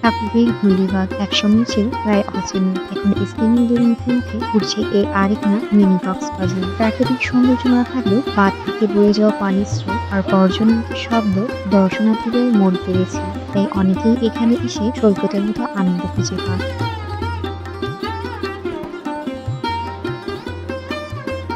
ঠাকুরের ঘূর্ণিবাদ একসময় ছিল প্রায় অচেনা। এখন স্থানীয়দের মুখে মুখে ঘুরছে এর আরেক নাম মিনি কক্সবাজার। প্রাকৃতিক সৌন্দর্য না থাকলেও বাঁধ থেকে বয়ে যাওয়া পানির স্রোত আর গর্জনের শব্দ দর্শনার্থীদের মন কেড়েছে। তাই অনেকেই এখানে এসে সৈকতের মতো আনন্দ খুঁজে পান।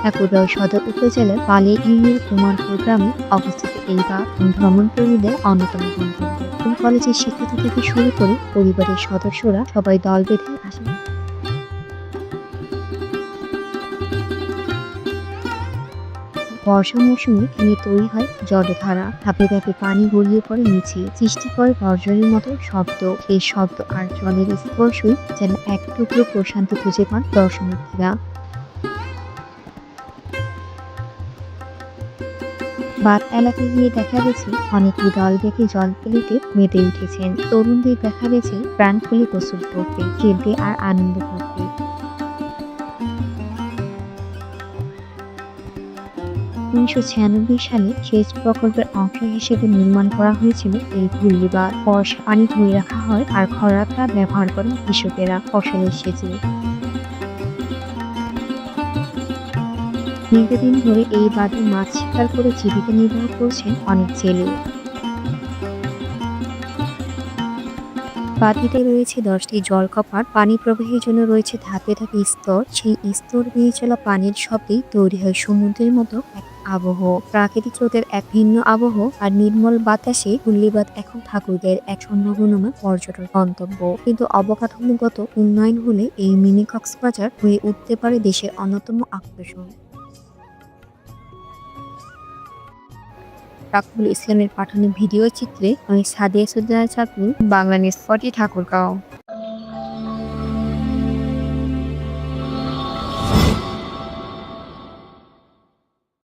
ঠাকুরগাঁও সদর উপজেলার পালি ইউনিয়নের কুমারপুর গ্রামে অবস্থিত এই বাঁধ ভ্রমণপ্রেমীদের অন্যতম গন্তব্য। স্কুল কলেজের শিক্ষার্থী থেকে শুরু করে পরিবারের সদস্যরা সবাই দল বেঁধে আসেন। বর্ষা মৌসুমে এখানে তৈরি হয় জলধারা, ধাপে ধাপে পানি গড়িয়ে পড়ে নিচে, সৃষ্টি করে গর্জনের মতো শব্দ। এই শব্দ আর জলের স্পর্শই যেন এক টুকরো প্রশান্তি খুঁজে পান দর্শনার্থীরা। বাঁধ এলাকায় গিয়ে দেখা গেছে অনেকেই দল বেঁধে জল ফেলিতে মেতে উঠেছেন। তরুণদের দেখা গেছে প্রাণ খুলে গোসল করতে, খেলতে আর আনন্দ করতে। ১৯৯৬ সালে সেচ প্রকল্পের অংশ হিসেবে নির্মাণ করা হয়েছিল এই ঘূর্ণিবাঁধ। বর্ষা পানি ধরে রাখা হয় আর খরাটা ব্যবহার করেন কৃষকেরা ফসলের সেচে। দীর্ঘদিন ধরে এই বাঁধে মাছ শিকার করে জীবিকা নির্বাহ করছেন অনেক জেলে। বাঁধটিতে রয়েছে ১০টি জলকপাট, পানি প্রবাহের জন্য রয়েছে ধাপে ধাপে স্তর। সেই স্তর বেয়ে চলা পানির শব্দেই তৈরি হয় সমুদ্রের মতো এক আবহ। প্রাকৃতিক স্রোতের এক ভিন্ন আবহ আর নির্মল বাতাসে ঘূর্ণিবাঁধ এখন ঠাকুরদের এক স্বর্ণগুণময় পর্যটন গন্তব্য। কিন্তু অবকাঠামোগত উন্নয়ন হলে এই মিনি কক্সবাজার হয়ে উঠতে পারে দেশের অন্যতম আকর্ষণ। রাকিবুল ইসলামের পাঠানো ভিডিও চিত্রে আমি সাদিয়া সুলতানা চাকু, বাংলা নিউজ 40, ঠাকুরগাঁও।